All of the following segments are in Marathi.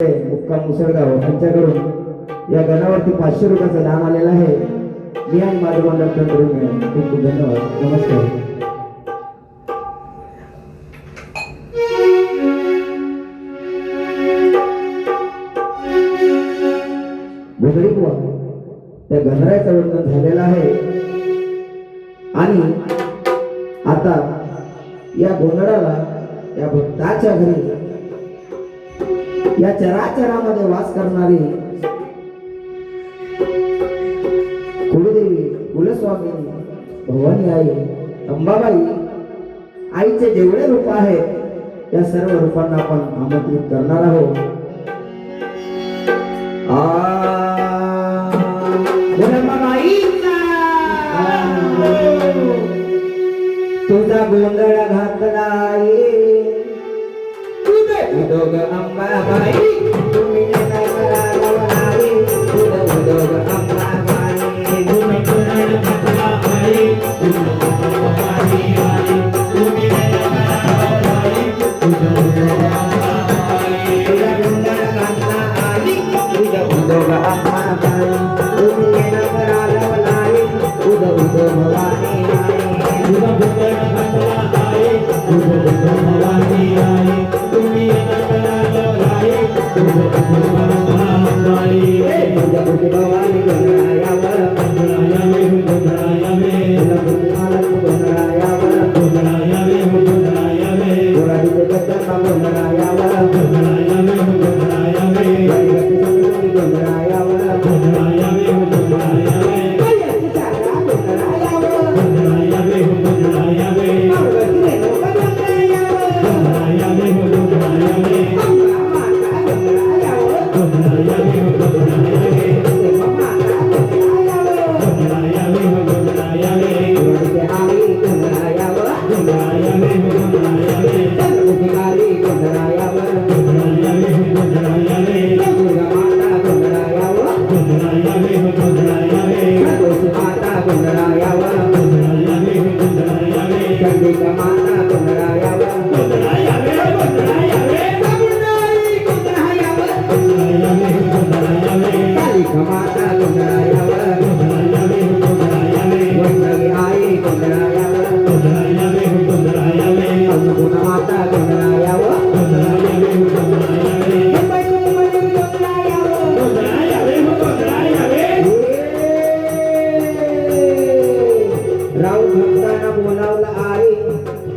मुक्काम मुसळगाव यांच्याकडून या गणावरती 500 रुपयाचं दान आलेलं आहे. मी आणि माझे मंडळ खूप खूप धन्यवाद. नमस्कार. गोंधळी बुवा त्या गणरायाचं वर्णन झालेलं आहे आणि आता या गोंधळाला या भक्ताच्या घरी या चराचरामध्ये वास करणारी कुलदेवी कुलस्वामिनी भवानी आई अंबाबाई आईचे जेवढे रूप आहेत त्या सर्व रूपांना आपण आमंत्रित करणार आहोत. तुझा गोंधळ घातलाय उदोग अंबाबाई तुम्ही काय करावं उदोग अंबाबाई तुम्ही गोंधळ घातलाय उदोग अंबाबाई तुम्ही काय करावं उदोग अंबाबाई तुझा गोंधळ घातलाय उदोग अंबाबाई तुम्ही काय करावं उदोग भवानी तुझा गोंधळ घातलाय उदोग भवानी तुम्ही भवानी गोंधळायावर गोंधळायावे गोंधळायावे गोंधळायावे गोंधळायावे गोराडीचे गजरा गोंधळायावर गोंधळायावे गोंधळायावे गोंधळायावर गोंधळायावे गोंधळायावे गोंधळायावे गोंधळायावे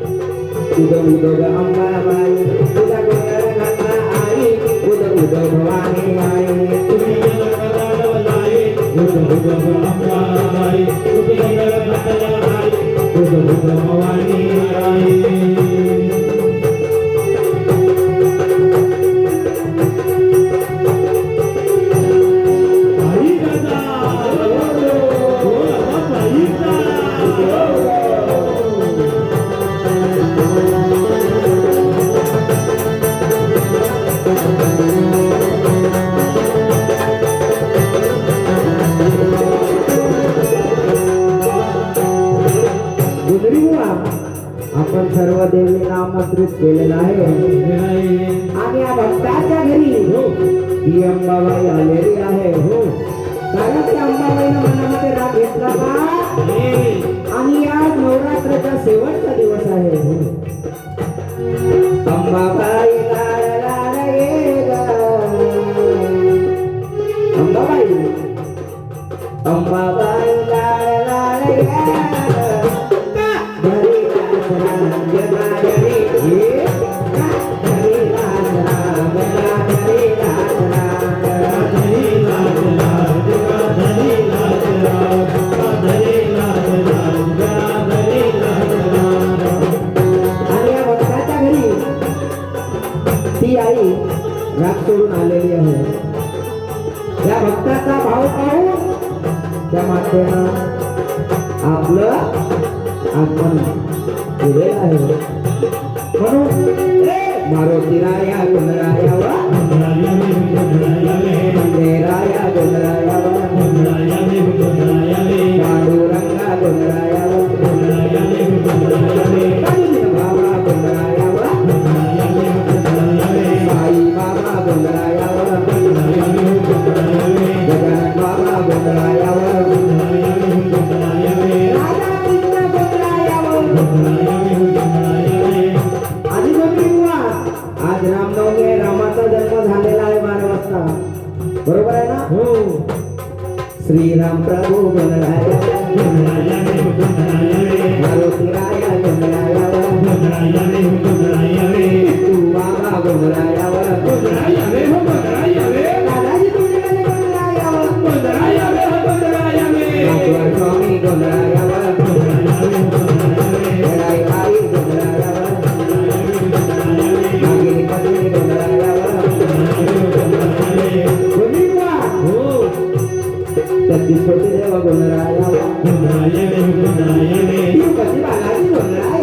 उदोग अंबाबाई तुझा गोंधळ घातला आई उदोग भवानी आई तुम्ही करावलाय उदोग अंबाबाई तुम्ही गोंधळ घातला आई उदोग भवानी आई आपण सर्व देवी आमंत्रित केलेला आहे आणि या भक्ताच्या घरी ही अंबाबाई आलेली आहे. कारण त्या अंबाबाईनं मनामध्ये राग घेतला का आणि या नवरात्राचा शेवटचा दिवस आहे. अंबाबाई अंबाबाई अंबाबाई ती आई राग सोडून आलेली आहे. या भक्ताचा भाव पाहून त्या मातेनं आपलं आगमन केलेलं आहे. म्हणून मारुतीराया गोंधळायावा मंदिराया गोंधळायावा पांडुरंगा गोंधळायावा बाबा गोंधळायावा साई बाबा गोंधळायावा श्रीराम प्रभु गणराया मारुती राया गणराया तू बाबा गणराया दादाजी गणराया स्वामी गणराया आई गणराया मागे पत्नी गणराया त्याची छोटी देवा गणराया तिरुपती बालाजी गणराया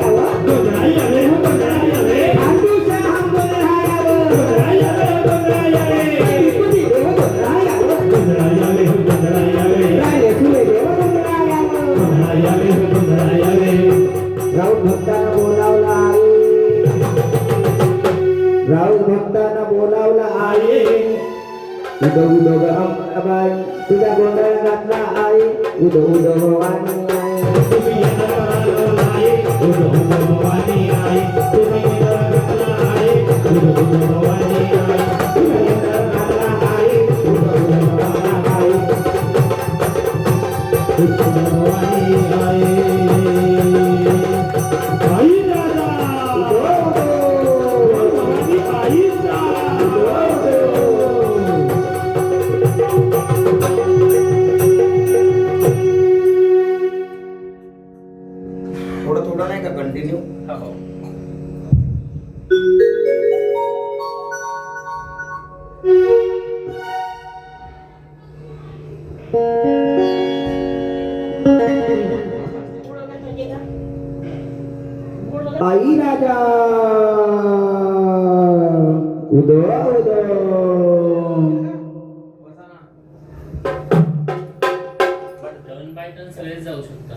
राऊत भक्तांना बोलावला आई राऊत भक्तांना बोलावला आई उदो उदो ग अंबाबाई तुझ्या गोंधळ घातला आई उदो उदो भवानी आई तुम्ही उदो उदो भवानी आई तुम्ही घातला आई उदो उदो भवानी आई तुम्ही घातला आई उदो उदो भवानी आई उदो भवानी आई आई दादा उदो भवानी आई थोडं नाही का कंटिन्यू आई राजा उदो उदो जाऊ शकता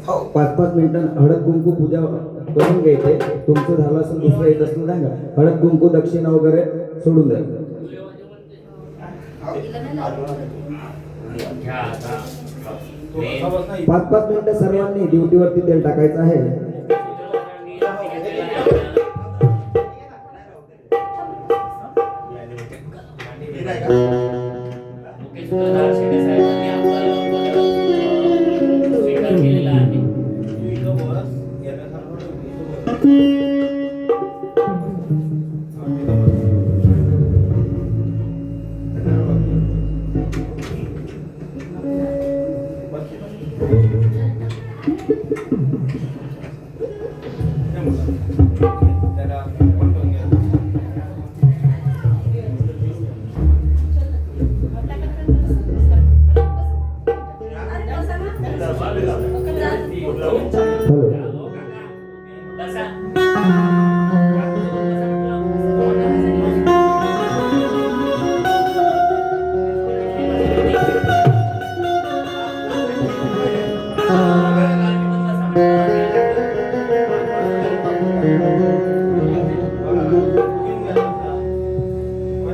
हो 5-5 मिनिटं हळद कुंकू पूजा करून घ्यायचे तुमचं झालं असेल दुसरं येत असलं सांगा हळद कुंकू दक्षिणा वगैरे सोडून द्या 5-5 मिनिटं सर्वांनी ड्युटीवरती तेल टाकायचं आहे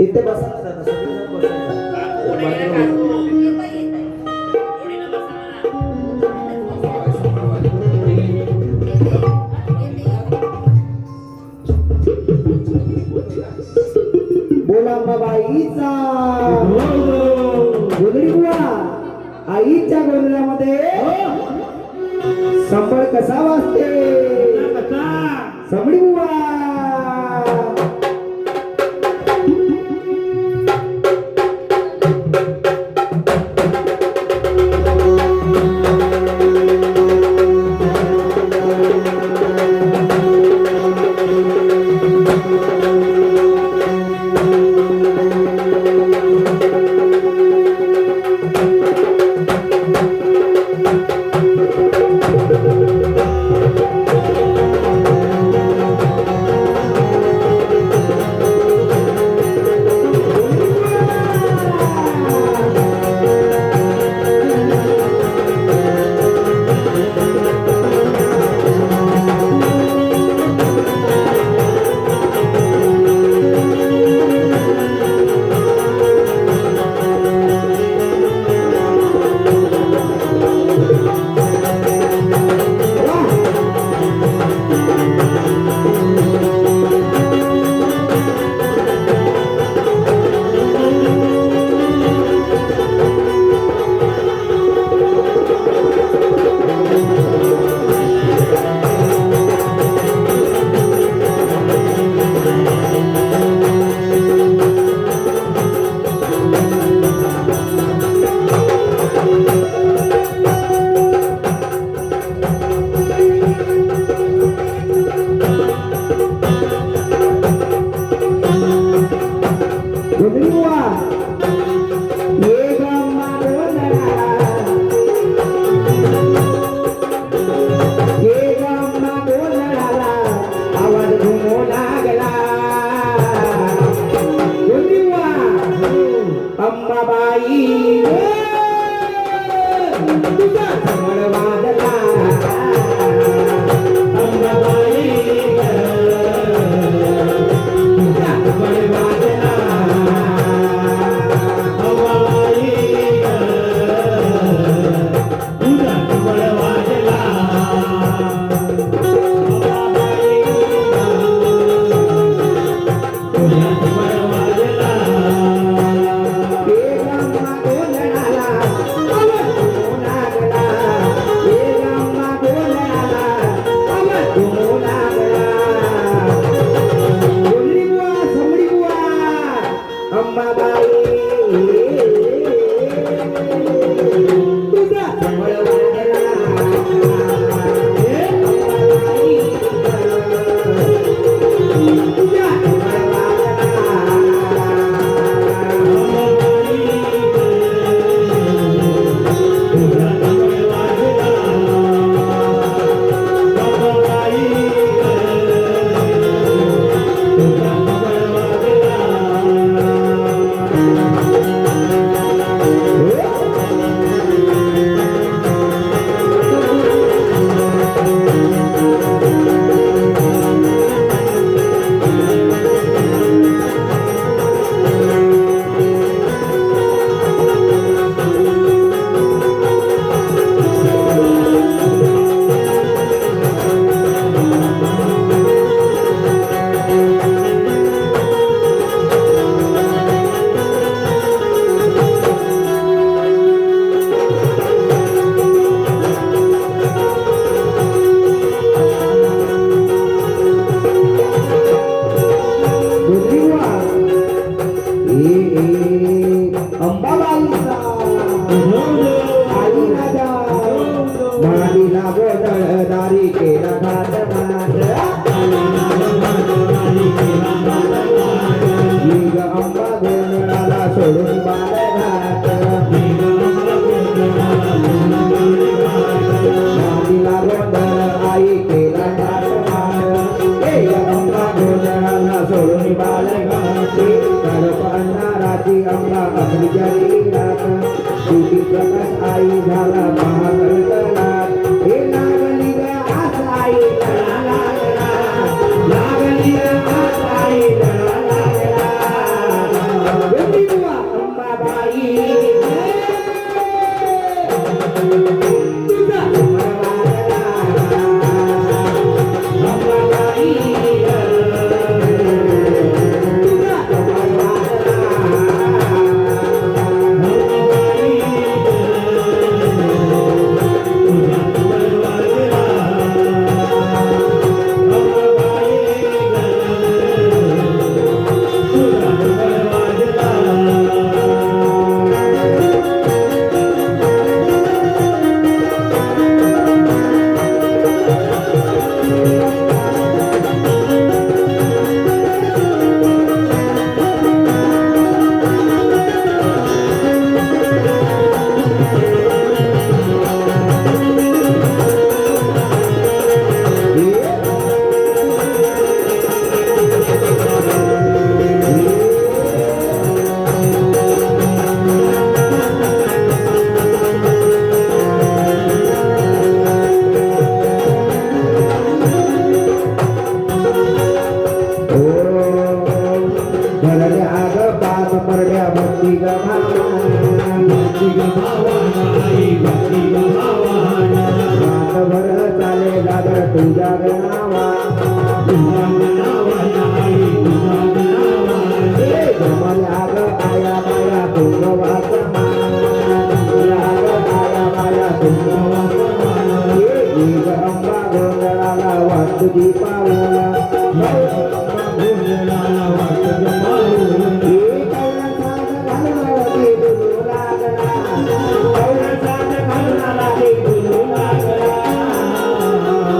इथे बसा ना दादा सगळेजण बसायचं बोला बाबाईचा गोंधळी बुवा आईच्या गोंधळामध्ये संबळ कसा वाजते संबळी बुवा अंबाबाई तुझा समळ वाजला अंबाबाई तुझा समळ वाजला अंबाबाई तुझा समळ वाजला आई झाला महाकल्पनात हे लागली ग आस आई लागली ग आस आई अंबाबाई तुझा अंबाबाई तुझ्या गणावा जमल्या ग आया माया तुंगवासमा आया माया तुंगवासमा अंबा गोंधळाला वासुदी पावला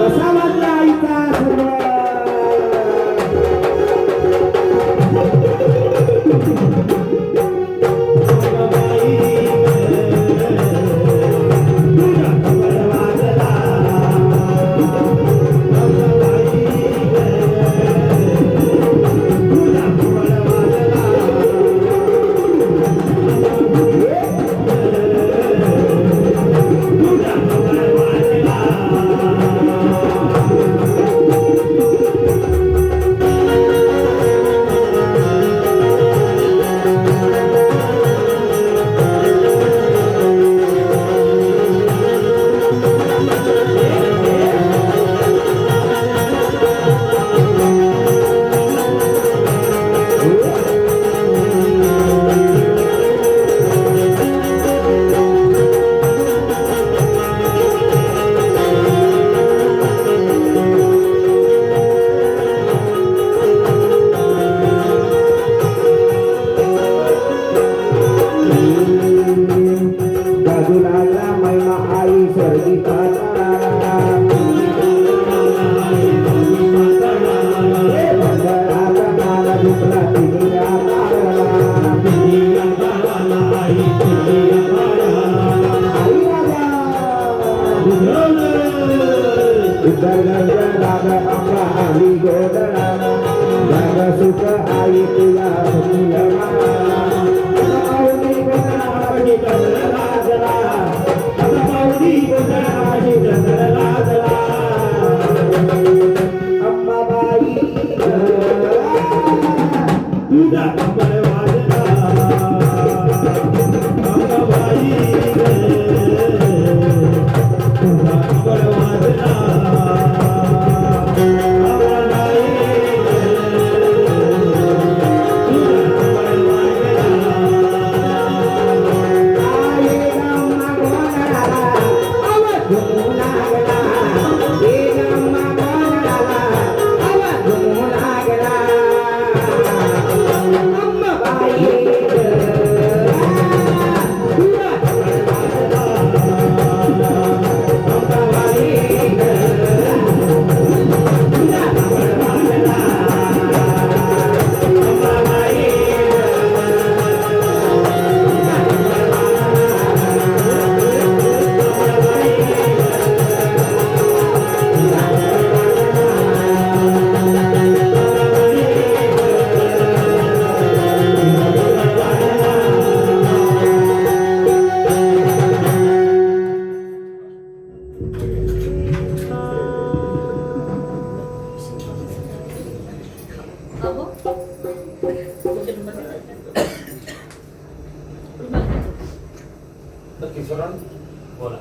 कसा वाटला वाजू लागला महिमा आई स्वर्गी पाताळाला मंडळाचा नाला दुसरा तिन्ही आकाराला अंबा आली गोदळाला जागा सुख आई तुला अंबाबाई तुझा कंबर वाजला अंबाबाई तुझा कंबर वाजला बोला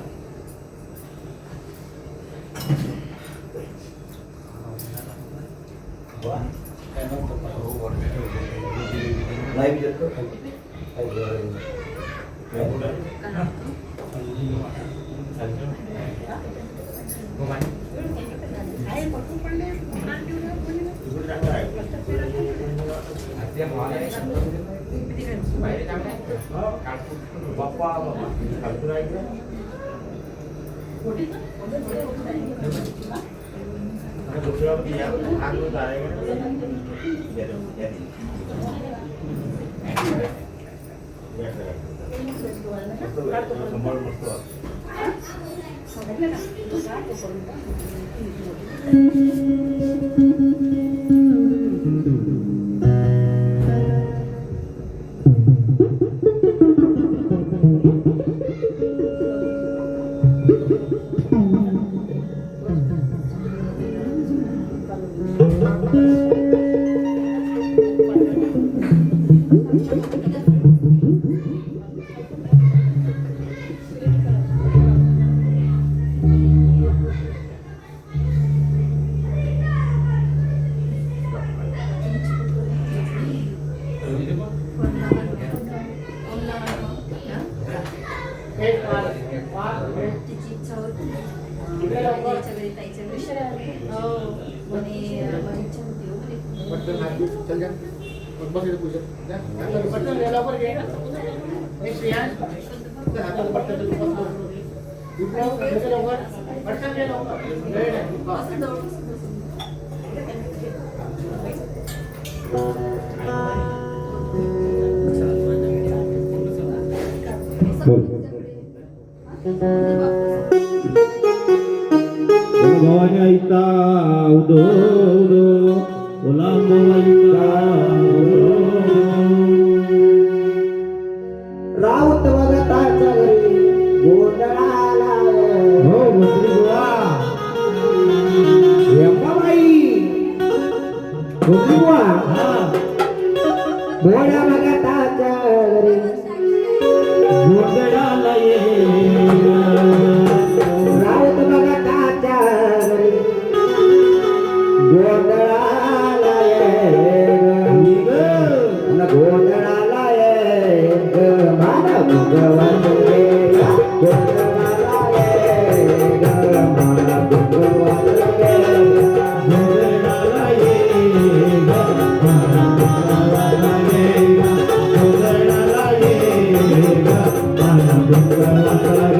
लाईव्ह देतो बाप्पा तिची इच्छा होती ताईच्या घरी म्हणे माझी इच्छा होती भवानी आईता उदो उदो राऊत वगताच्या घरी गोंधळाला हो मुसली बुवा अंबाबाई मुसली बुवा घोड्या वगताच्या घरी गोंधळाला ये राऊत वगताच्या घरी गोंधळाला ये गोंधळाला ये मानव भगवान Bye.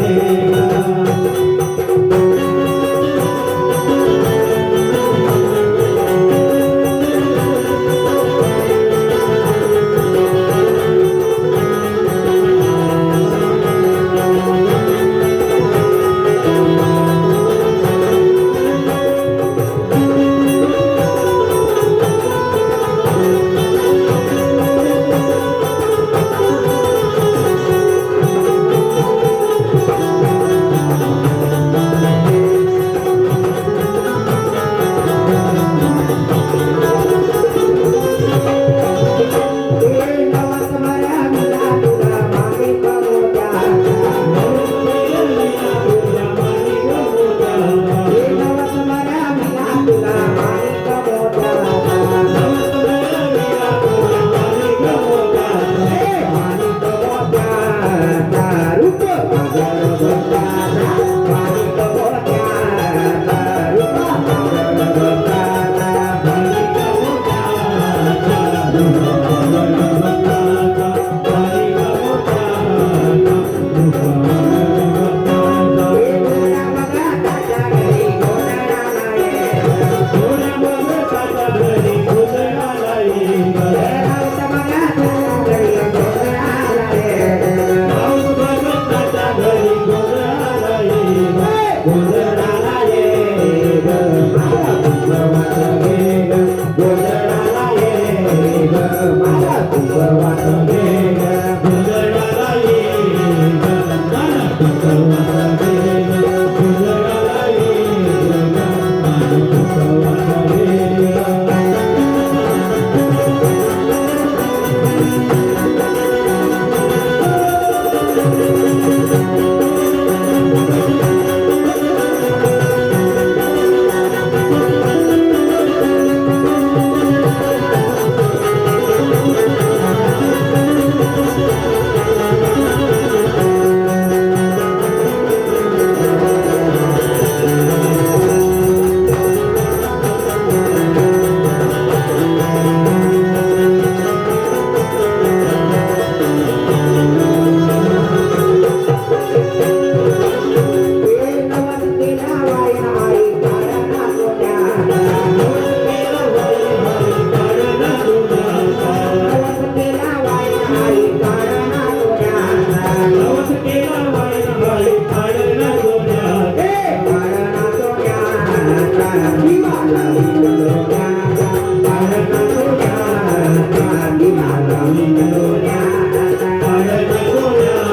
आई पाळणा सोन्याचा नवस केला वाईन बाई पाळणा सोन्याचा ए पाळणा सोन्याचा दिवा लावीन सोन्याचा पाळणा सोन्याचा दिवा लावीन सोन्याचा पाळणा सोन्याचा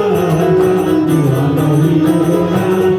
दिवा लावीन सोन्याचा पाळणा सोन्याचा दिवा लावीन सोन्याचा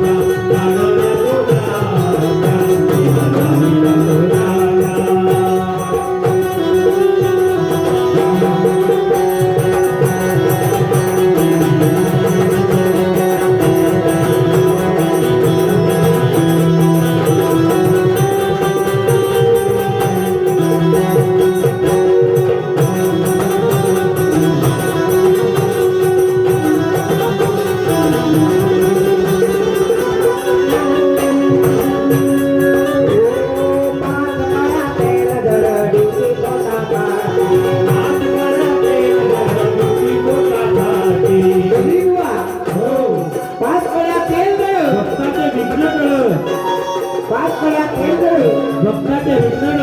भक्ताचे विघ्न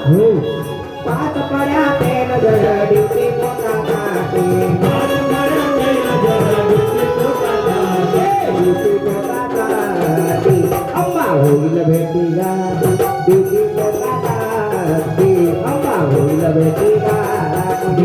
हो पाच पड्या तेल जडीची पोटा काटे अम्मा होईल भेटी गाठी पोटा काठी अम्मा होईल भेटी गाठी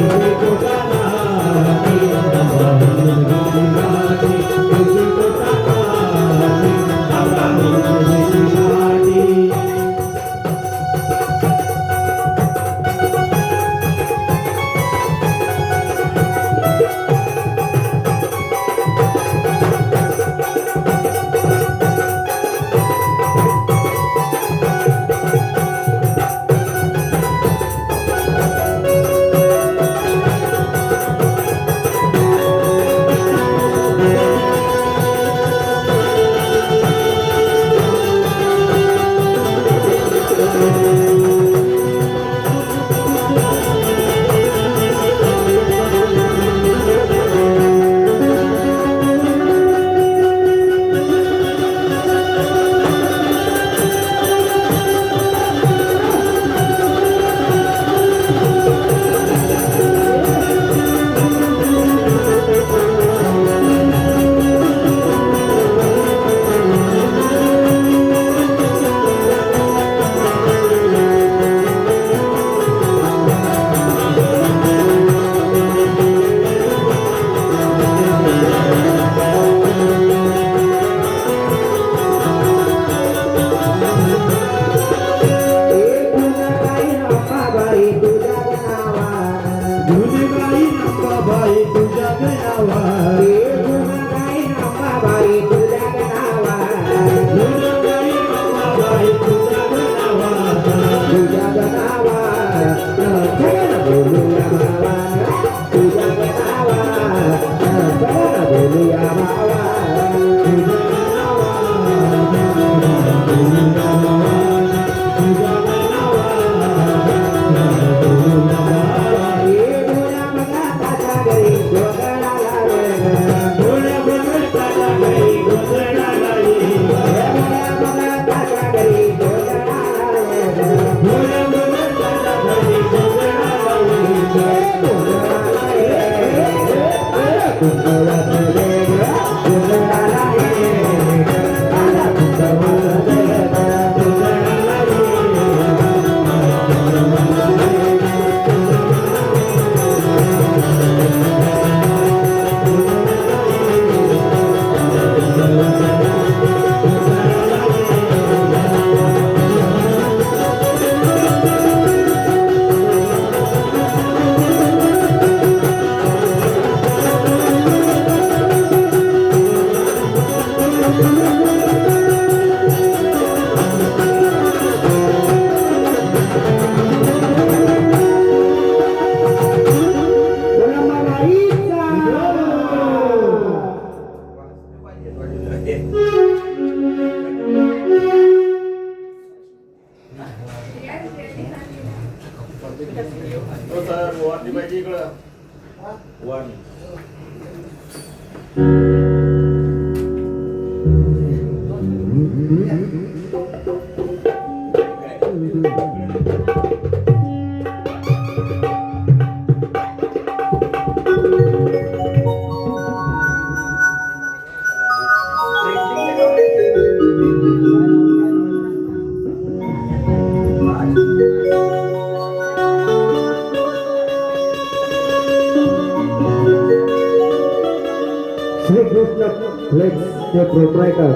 श्रीकृष्ण फ्लेक्सचे प्रोप्रायटर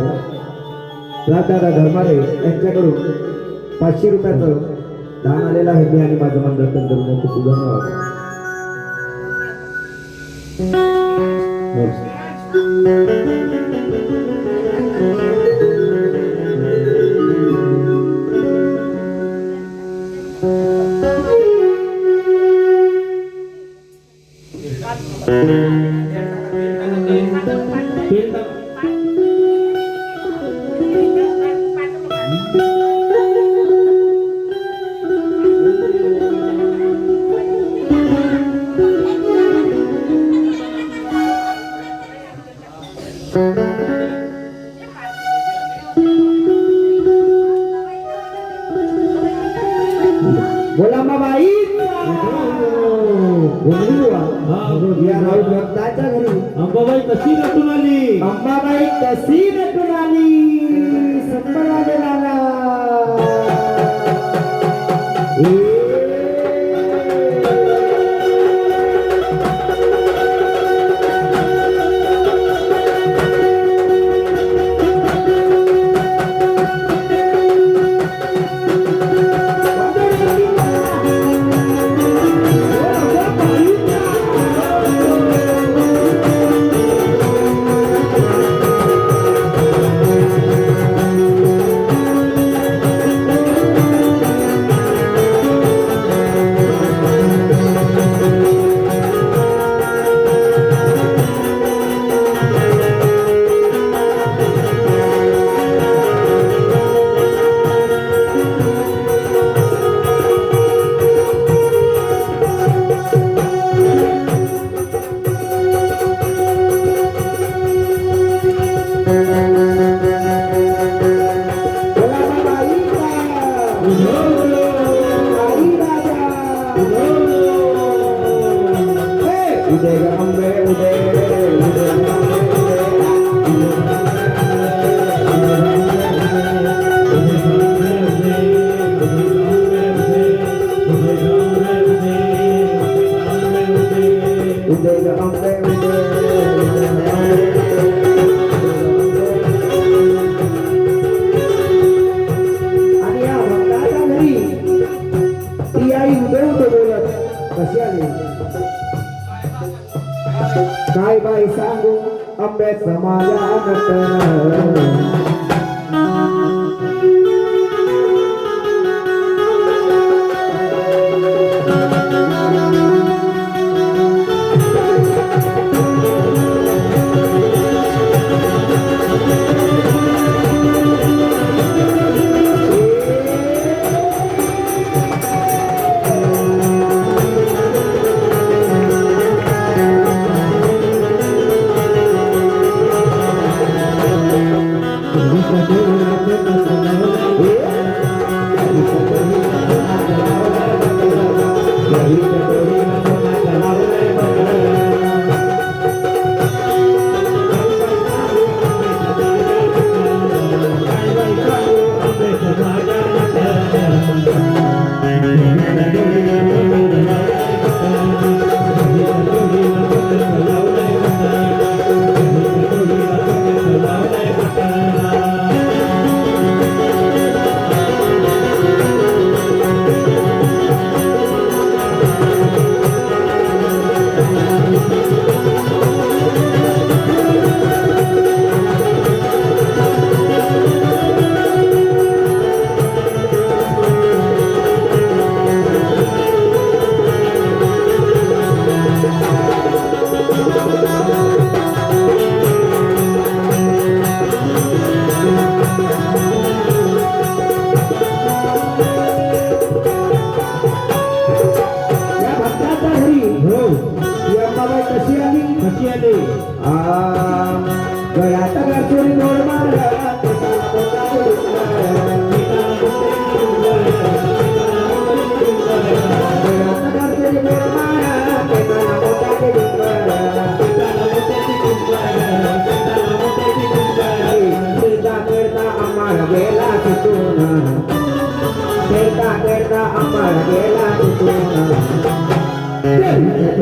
राजदादा धर्मारे यांच्याकडून 500 रुपयाचं दान आलेलं आहे. मी आणि माझं मंडळ त्यांच्याकडून खूप धन्यवाद. बोला माबाई या राऊत भक्ताच्या घरी अंबाबाई कशी नटून आली अंबाबाई कशी नटून आली संपला गेला काय बाई सांगू अभ्यास समाजात गेला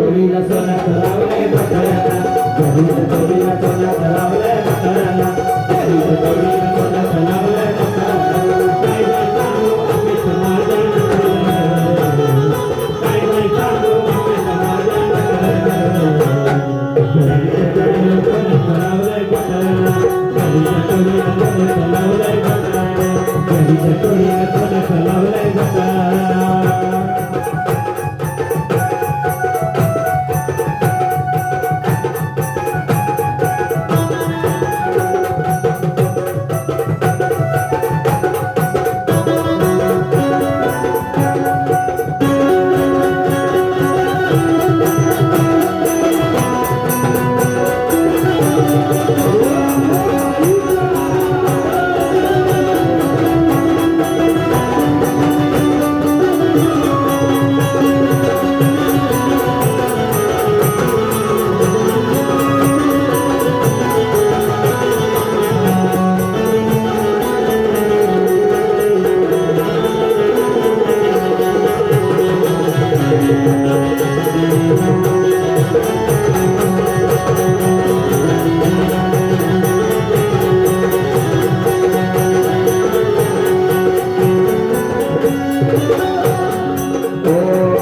चोरीला सोन्यात लावलंय म्हाताऱ्याला घरीच्या चोरीला सोन्यात लावलंय म्हाताऱ्याला घरीच्या चोरीला सोन्यात लावलंय म्हाताऱ्याला काय नाही सांगू अमित माझ्या नखऱ्याला काय नाही सांगू अमित माझ्या नखऱ्याला घरीच्या चोरीला सोन्यात लावलंय म्हाताऱ्याला घरीच्या चोरीला सोन्यात लावलंय म्हाताऱ्याला घरीच्या चोरीला सोन्यात लावलंय म्हाताऱ्याला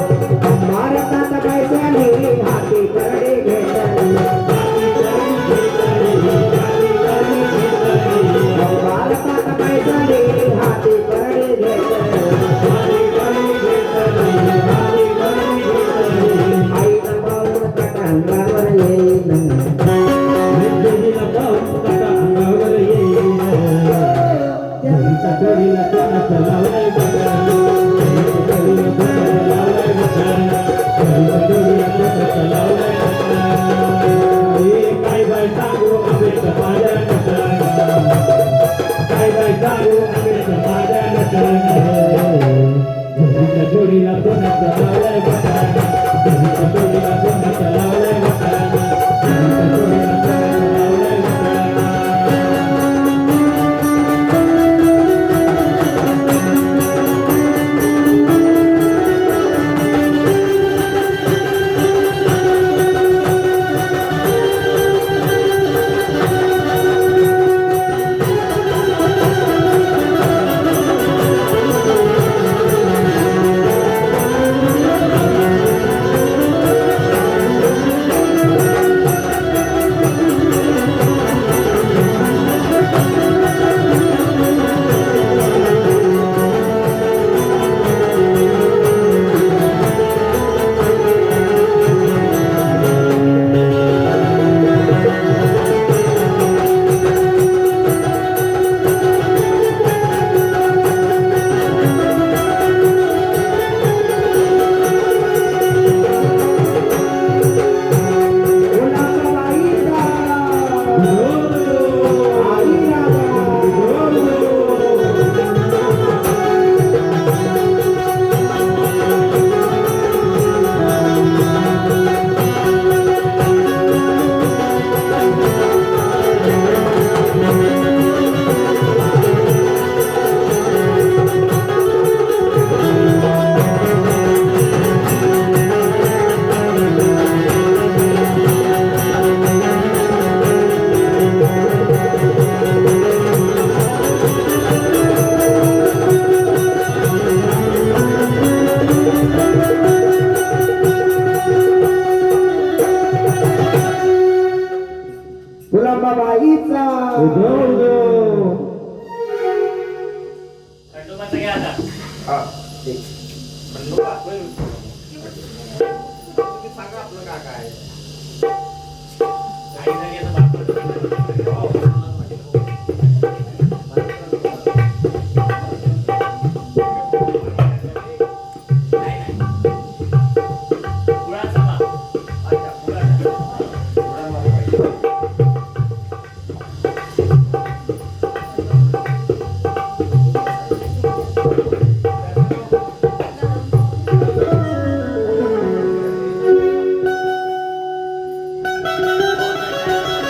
भारतात पैशाने हाती करडे घेतली भारतात पैशाने हाती करडे आईला पाहून कटा अंगावर येईन मुद्दीला पाहून कटा अंगावर येईन घरीच्या चोरीला सोन्यात लावलंय म्हाताऱ्याला घरीच्या चोरीला सोन्यात लावलंय म्हाताऱ्याला घरीच्या चोरीला सोन्यात लावलंय म्हाताऱ्याला काय बाय सांगू अमित माझ्या नखऱ्याला काय बाय सांगू अमित माझ्या नखऱ्याला घरीच्या चोरीला सोन्यात लावलंय म्हाताऱ्याला घरीच्या चोरीला सोन्यात लावलंय म्हाताऱ्याला घरीच्या चोरीला सोन्यात लावलंय म्हाताऱ्याला गुलाबाबाईचा खंडोबाचा घ्या आता. सांगा आपलं काय काय काही जरी आता बापा- गुळाचा बा. अच्छा, गुळाचा. Thank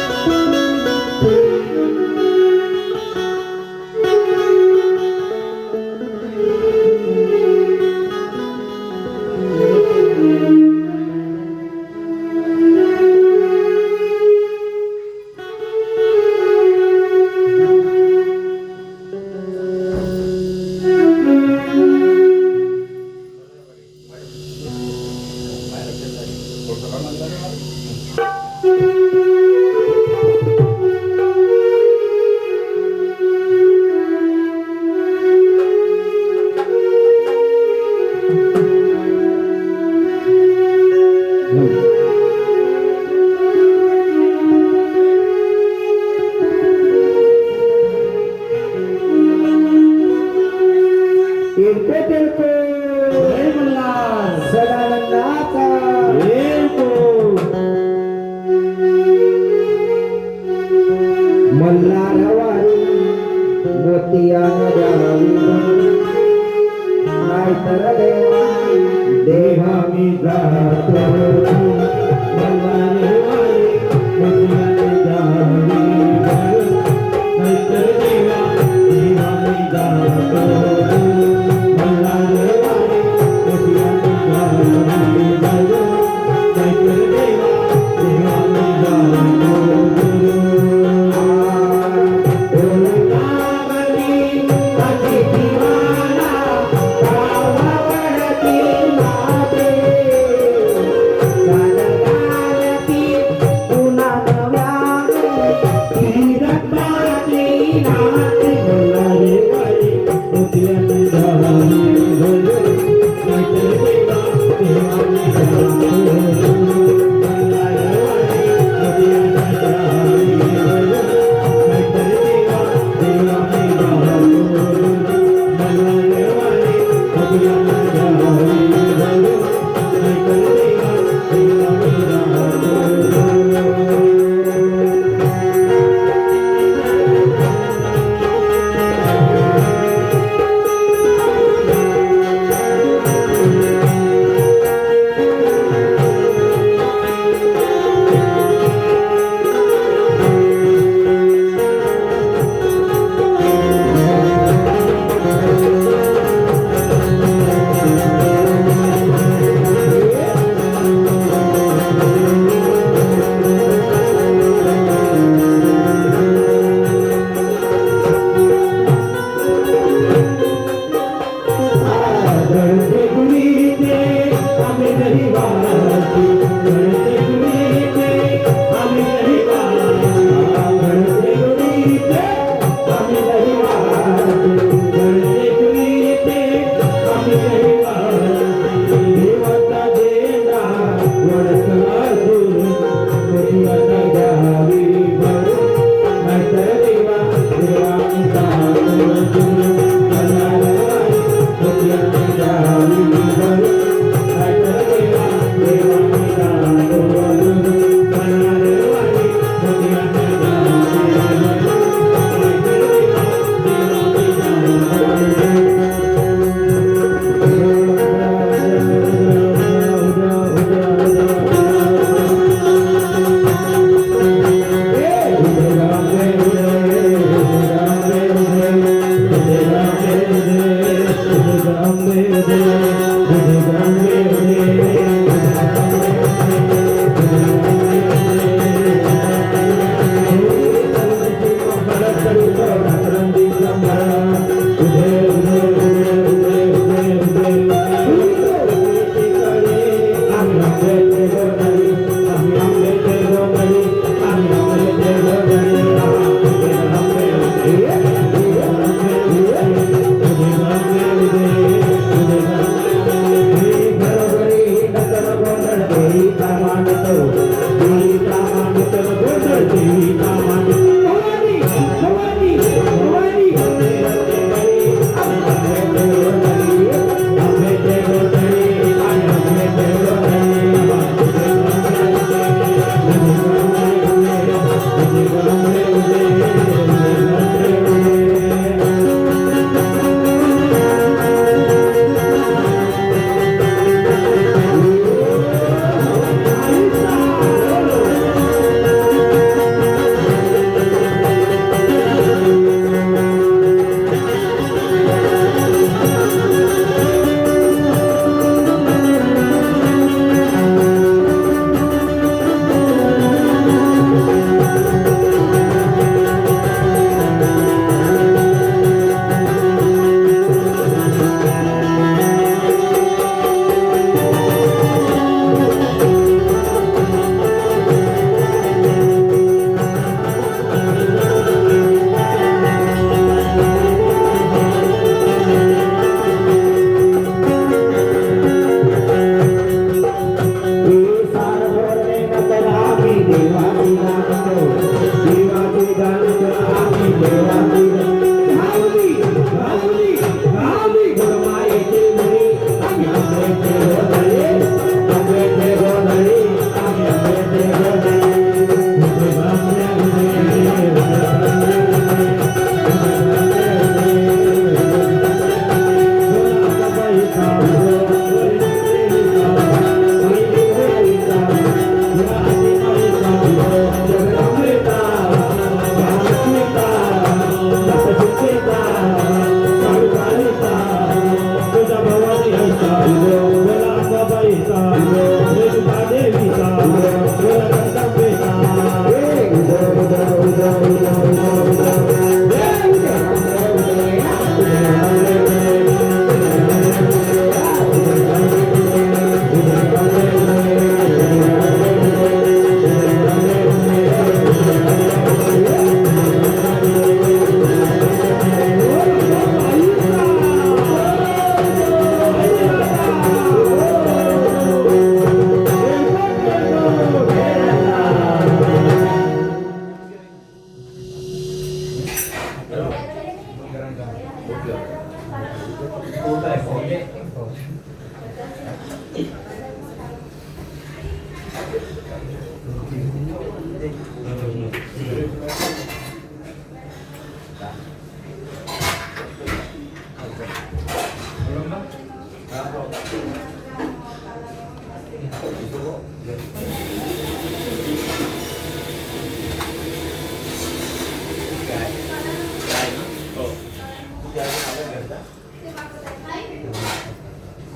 तिरपे तिरपे जय मल्हार सदानंदाचा येतो मल्हारवारी मोतियाने द्यावी नाहीतर देवा देवा मी जातो मल्हार वारी मोतियाने जावी नाहीतर देवा देवा मी जातो मल्हार वारी मोतियाने जावी नाहीतर देवा देवा मी जातो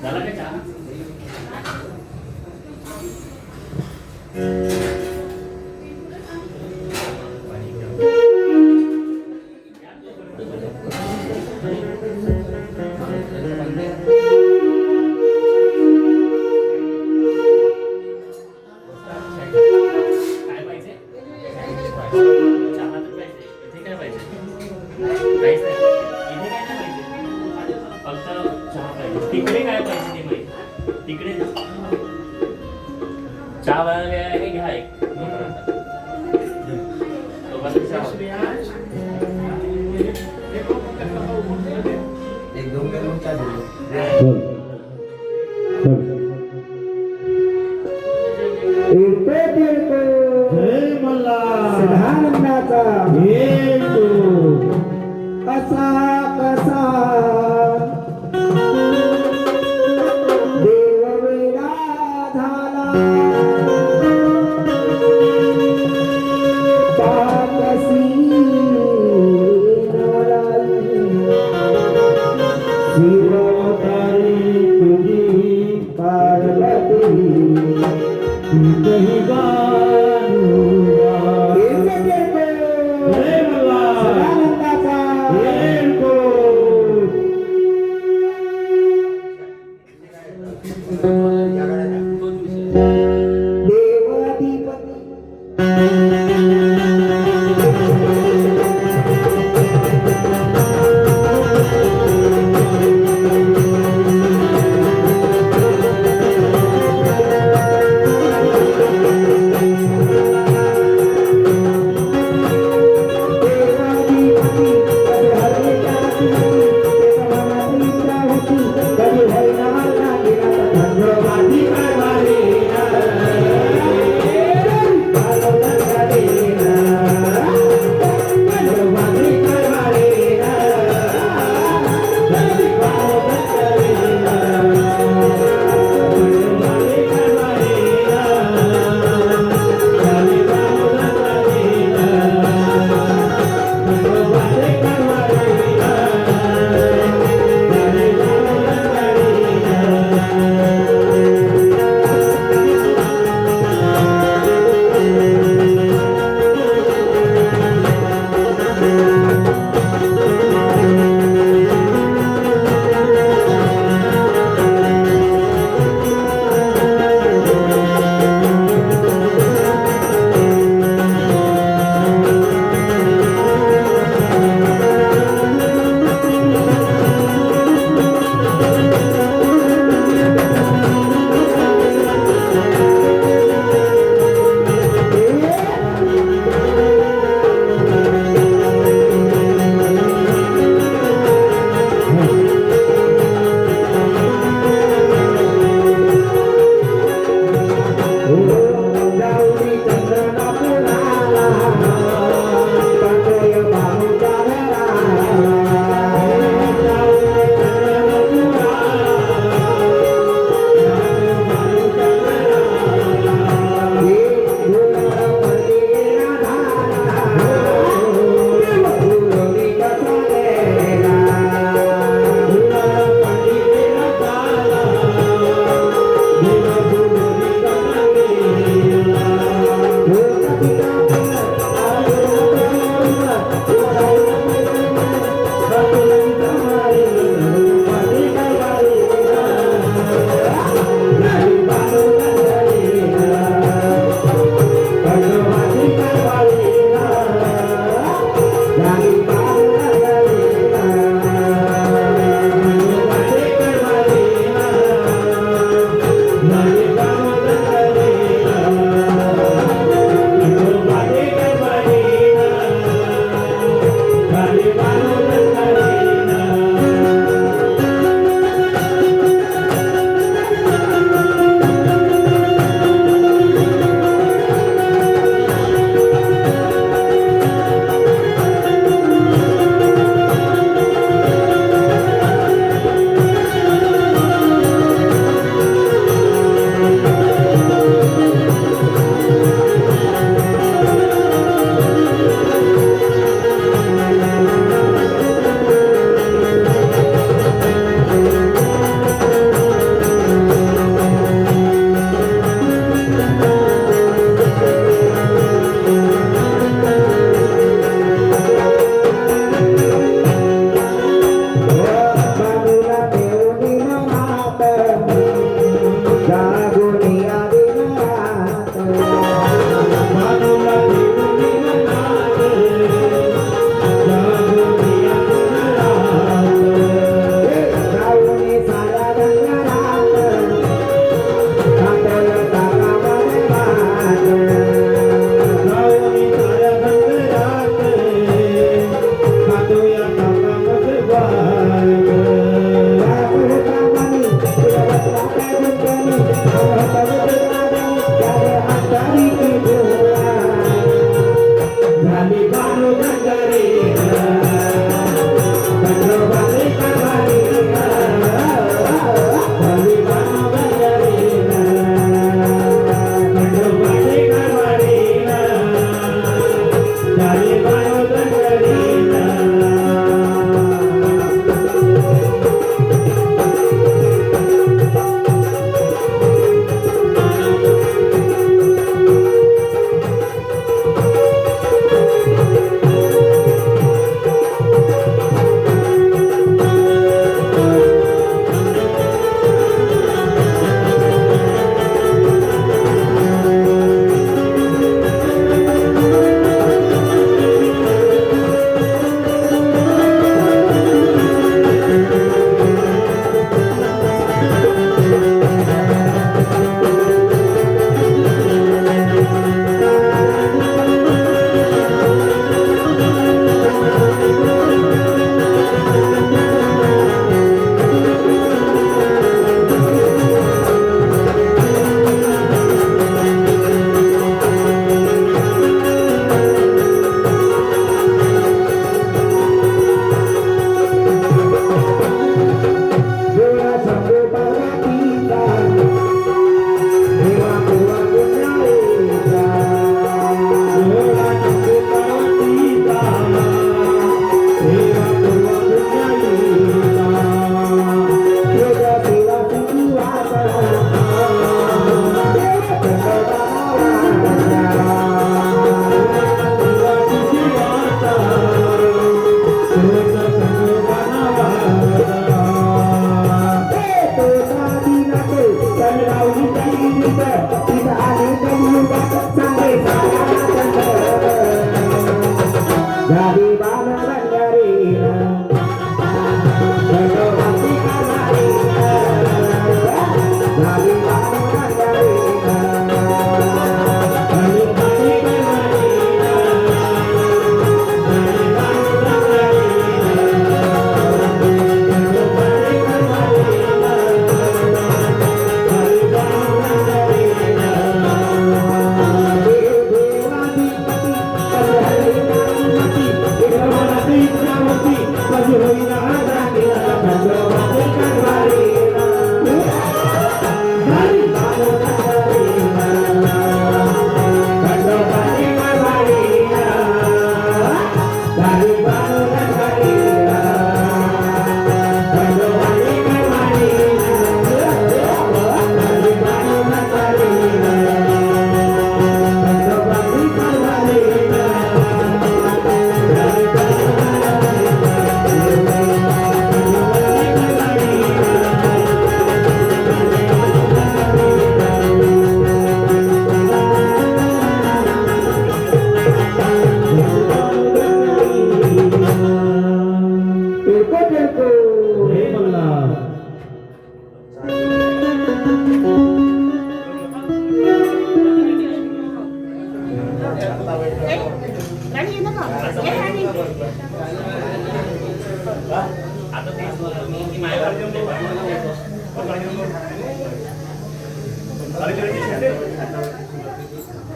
झाला का चहा? काय पाहिजे? चहा तर पाहिजे. इथे काय पाहिजे? काहीच नाही. इथे काय नाही पाहिजे. फक्त चहा पाहिजे. तिकडे काय पाहिजे ते माहिती. तिकडे चहा वगैरे हे घ्या एक. दोघांना चहा. एक दोन गरम चहा दिलो. इरते तिरते जय मल्हार. सदानंदाचा येतो. कसा कसा देव वेडा झाला पाकसी नवराई शिवतारी तुझी पार्वती तुझही गानुरा. इरते तिरते जय मल्हार. सदानंदाचा येतो. देवाधिपती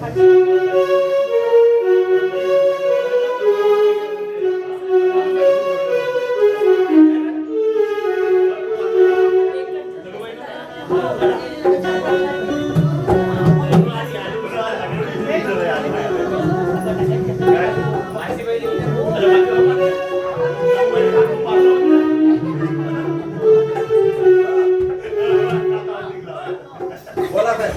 बोला काय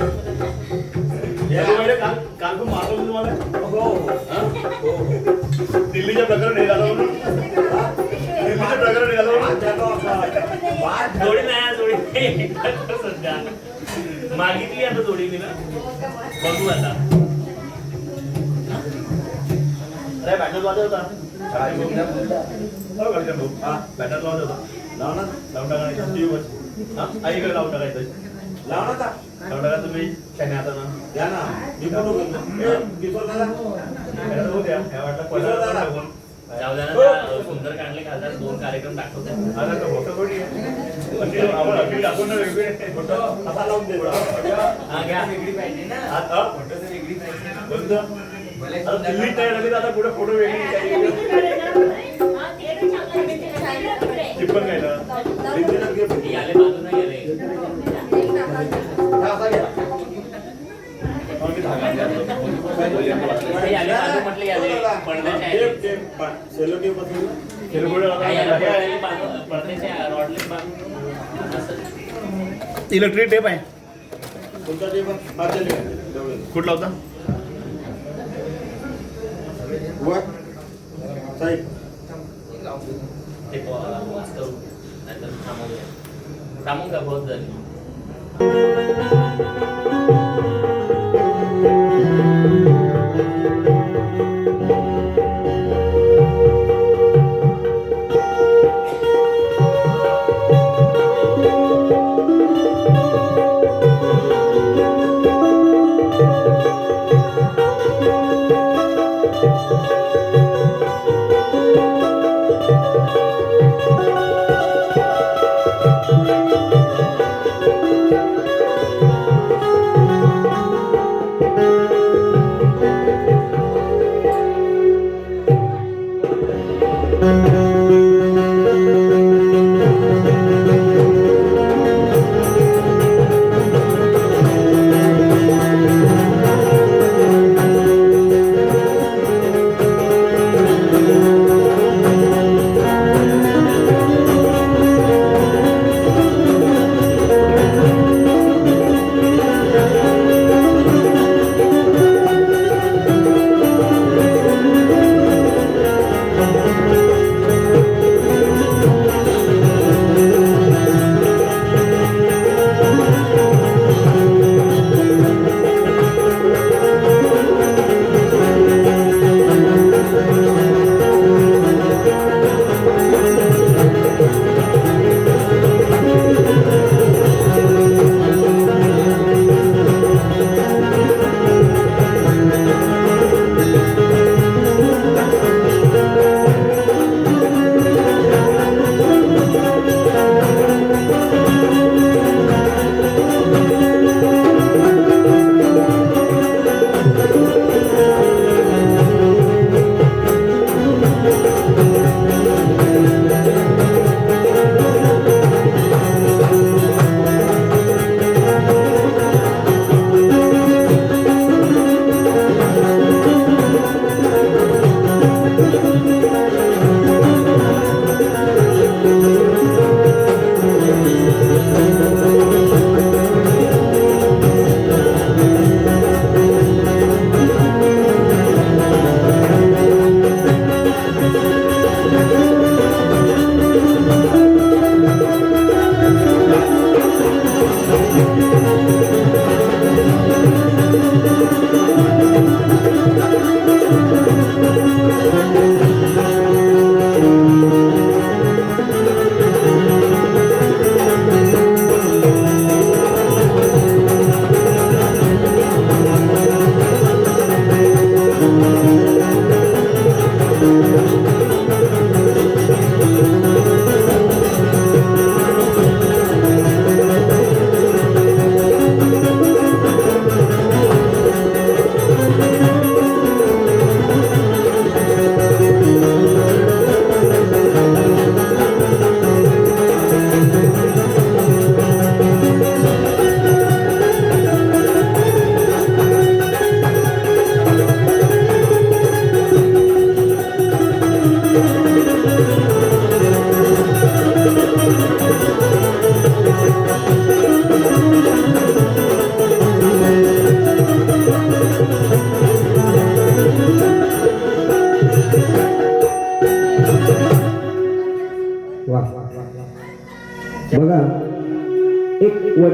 काल पण मारलं तुम्हाला हो दिल्लीच्या प्रकरण हे झालं म्हणून दिल्लीचं प्रकरण हे झालं म्हणून जोडी नाही जोडी सध्या मागितली आता जोडी मी ना बघू आता अरे बॅटर वाजवता बॅटर वाजवता लाव ना लावून टाकायचं आईकडे लावून टाकायचं लाव ना लावून टाका तुम्ही शाने आता ना द्या ना मी जाऊ द्या ना सुंदर काढले खासदार 2 कार्यक्रम दाखवतात आता तो फोटो थोडी म्हणजे आपण अगदी दाखवून ना वेगळे फोटो असा लावून दे हा घ्या वेगळी पाहिजे ना आता फोटो तर वेगळी पाहिजे कोणतं दिल्ली तयार झाली आता पुढे फोटो वेगळी टिप्पण काय ना आले बाजूला गेले इलेक्ट्रिक टेप आहे कुठला होता थांबून का बहुत झाली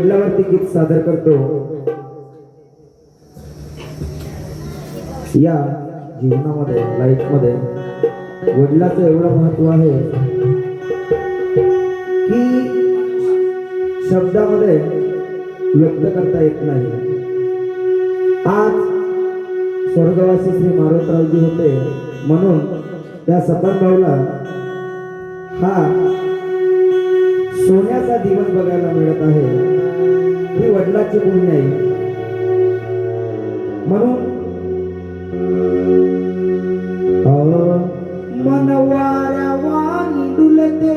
वडिलांवरती गीत सादर करतो. या जीवनामध्ये लाईफ मध्ये वडिलाचं एवढं महत्व आहे की शब्दामध्ये व्यक्त करता येत नाही. आज स्वर्गवासी श्री मारुतरावजी होते म्हणून त्या सपन भाऊला हा सोन्याचा दिवस बघायला मिळत आहे. ही वडिलाची पुण्य आहे. म्हणून मनवाऱ्या वाणी डुलते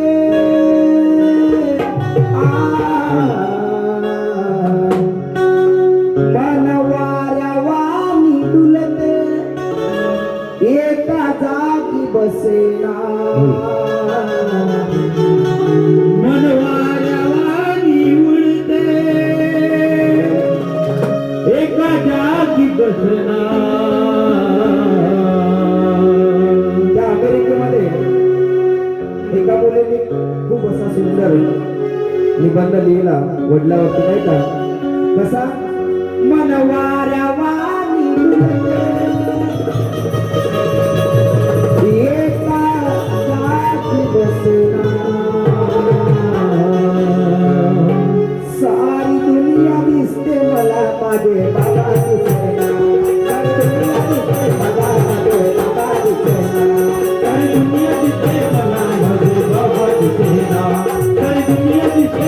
मनवाऱ्या वाणी डुलते एका जागी बसेना. मनवाऱ्या वाणी उडते एका जागी बसना. त्या अमेरिकेमध्ये एका मुलीने खूप असा सुंदर निबंध लिहिला वडिलावरती, नाही का? कसा? मनवाऱ्या वाणी डुलते एका जागी बसेना. सारी दुनिया दिसते मला माझे बाबा दिसेना. सारी दुनिया दिसते मला माझे बाबा दिसेना. सारी दुनिया दिसते मला माझे बाबा दिसेना. सारी दुनिया दिसते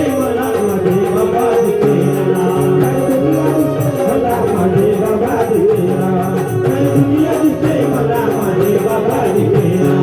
मला माझे बाबा दिसेना. सारी दुनिया दिसते मला माझे बाबा दिसेना.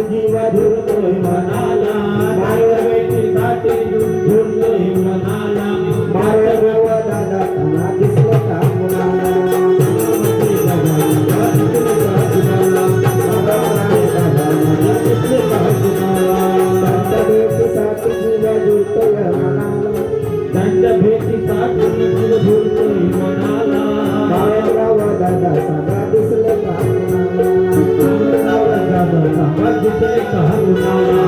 जीवा झुरतोय मनाला. माझ्या भेटीसाठी झुरतोय मनाला. माझ्या बाबा दादा त्यांना दिसलं का मुलाला. त्यांच्या भेटीसाठी जीवा झुरतोय मनाला. त्यांच्या भेटीसाठी जीव झुरतोय मनाला. माझ्या बाबा दादा सांगा दिसलं का मुलाला. सांगा दिसले का मुलाला.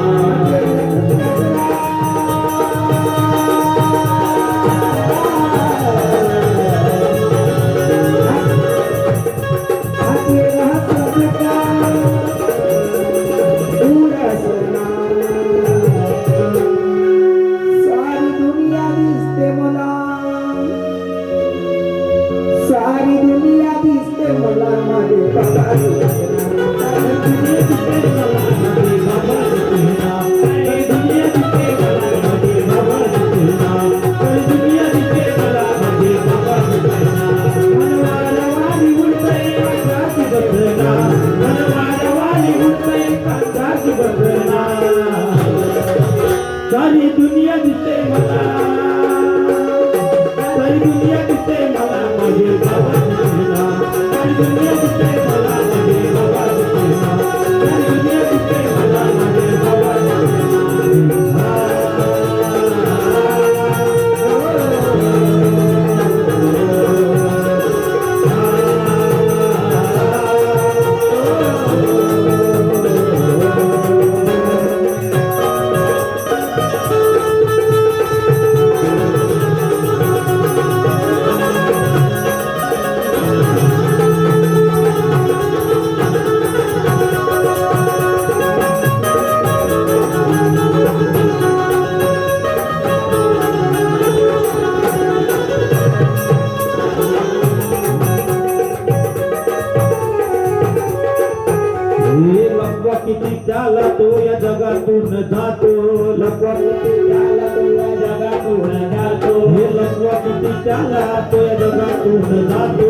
सारी दुनिया दिसते मला. सारी दुनिया दिसते मला माझे बाबा दिसेना. सारी दुनिया दिसते मला. सारी दुनिया दिसते मला माझे बाबा दिसेना. सारी दुनिया दिसते मला माझे बाबा दिसेना. सारी दुनिया दिसते मला माझे बाबा दिसेना. जातो लपवतीच्या लपव्या जगातून जातो हे लपवतीच्या लपव्या जगातून जातो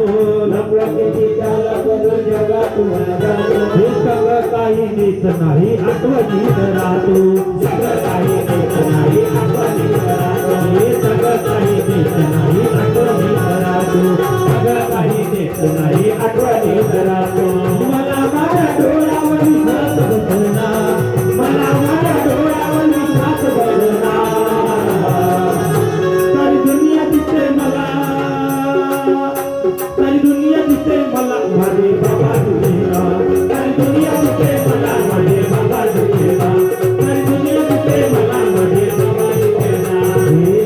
लपवतीच्या लपव्या जगातून जातो हे सगळं काही देत नाही आठवणीत राहतो सगळं काही देत नाही आठवणीत राहतो हे सगळं काही देत नाही आठवणीत राहतो सगळं काही देत नाही आठवणीत राहतो मला माझ्या डोळ्यावर विश्वास बसना मला माझ्या डोळ्यावर विश्वास बसना सारी दुनिया दिसते मला सारी दुनिया दिसते मला माझे बाबा तुझेला सारी दुनिया दिसते मला माझे बाबा तुझेला सारी दुनिया दिसते मला माझे बाबा तुझेला हे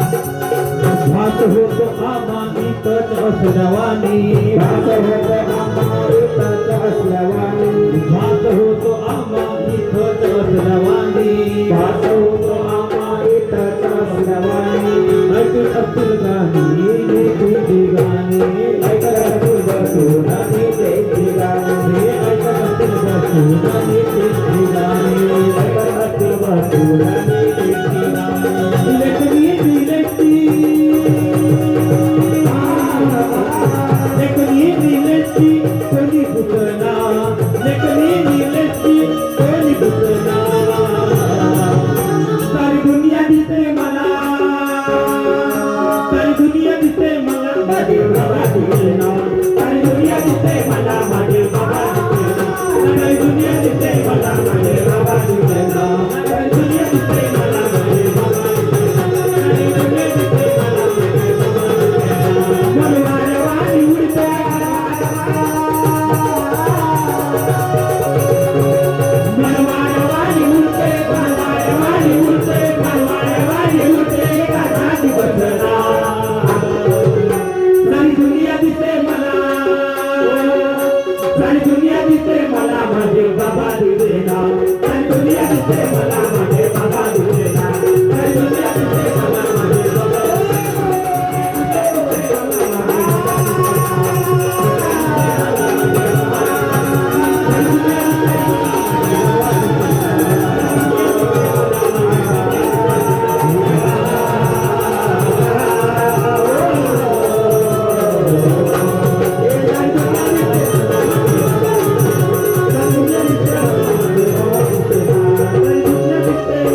भात होतो आमानीतच असल्यावानी भात होत आम्हातच असल्यावानी भात होतो आमानीतच असल्यावानी भात होतो आम्हातच असल्यावानी ऐकून असतील गाणी नेती गाणी ऐकत असतील बसून आणि त्याची गाणी ऐकत असतील बसून आणि नेती गाणी ऐकत असतील बसून आणि त्याची गाणी लेखनी दिलेची कोणी पुतना लेखनी दिलेची कोणी पुतना सारी दुनिया दिसते मला सारी दुनिया दिसते मला माझे बाबा दिसेना सारी दुनिया दिसते मला माझे बाबा दिसेना सारी दुनिया दिसते मला माझे बाबा दिसेना सारी दुनिया दिसते मला माझे बाबा दिसेना सारी दुनिया दिसते मला माझे बाबा दिसेना मन वारवानी उडते मनवारवानी उडते मनवारवानी उडते मनवारवानी उडते कानाची बसना सारी दुनिया दिसते मला सारी दुनिया दिसते मला माझे बाबा दिसेना सारी दुनिया दिसते मला माझे बाबा दिसेना सारी दुनिया दिसते मला माझे बाबा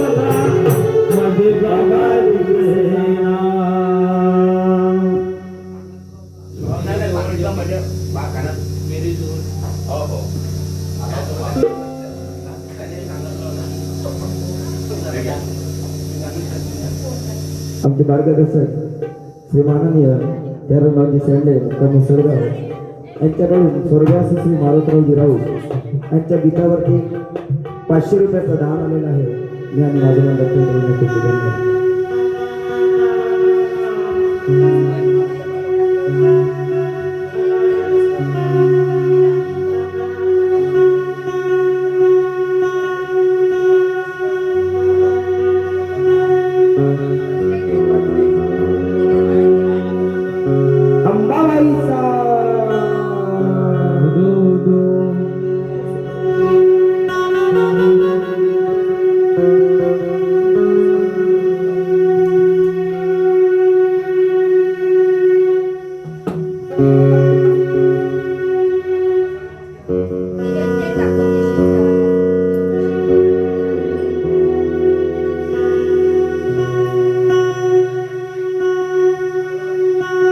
माझे बाबा दिसेना आमचे मार्गदर्शक श्री माननीय धरणरावजी शेंडे मुक्काम सुरगाव यांच्याकडून स्वर्गवासी श्री मारुतरावजी राऊत यांच्या गीतावरती 500 रुपयाचा दान आलेला आहे. मी आणि माझं मंडळ खूप धन्यवाद. अंबाबाईचा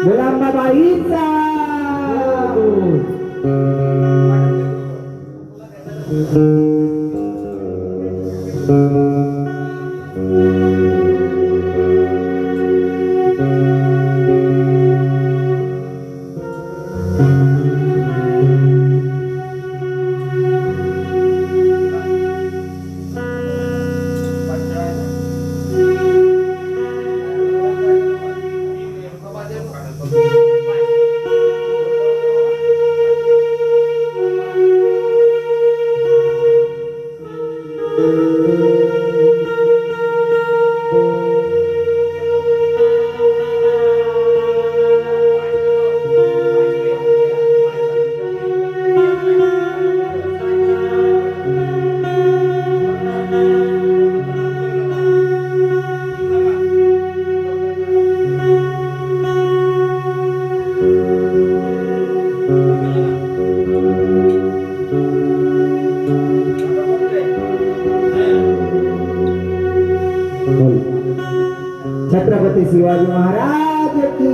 बोला अंबाबाईचा Oh छत्रपती शिवाजी महाराज की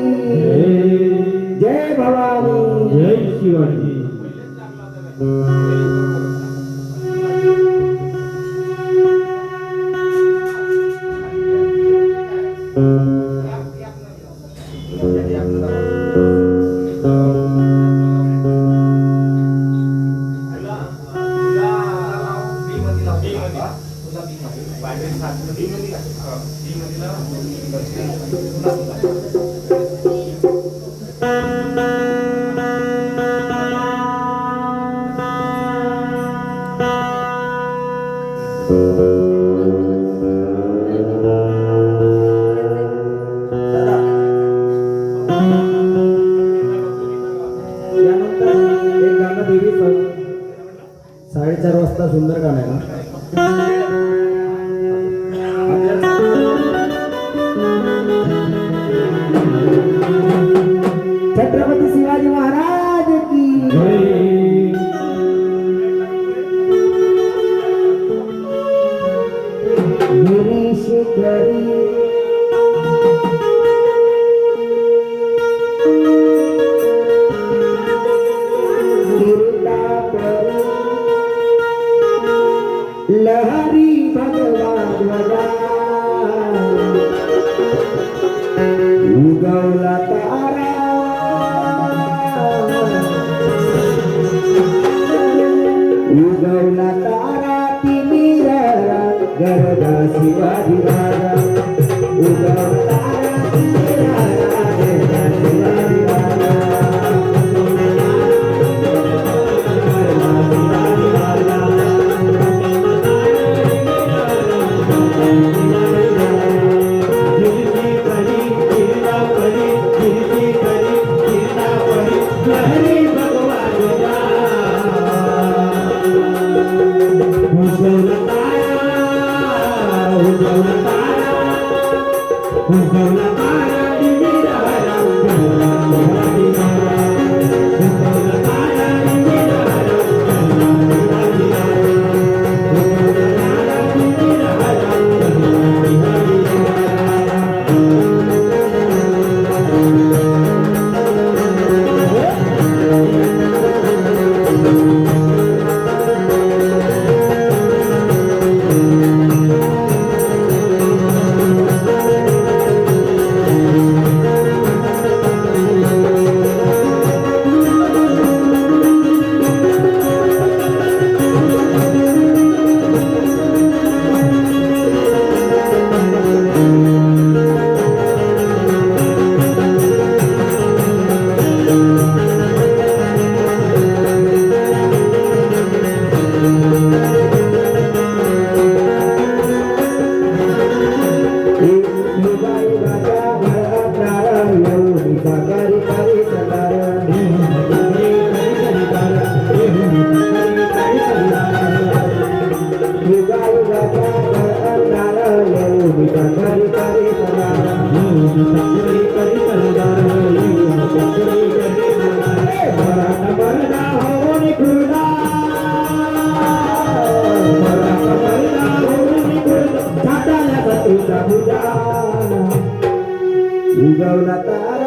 जय भवानी. जय शिवाजी. यानंतर एक गाणं देवी 4:30 वाजता सुंदर गाणं आहे ना. छत्रपती शिवाजी महाराज की गिरीश करी लहरी भगवान उगवला तारा उगवला तारा तिमिर गरजा शिवाजी राजा उगवला तारा तिमिर गरजा शिवाजी राजा. उगवला तारा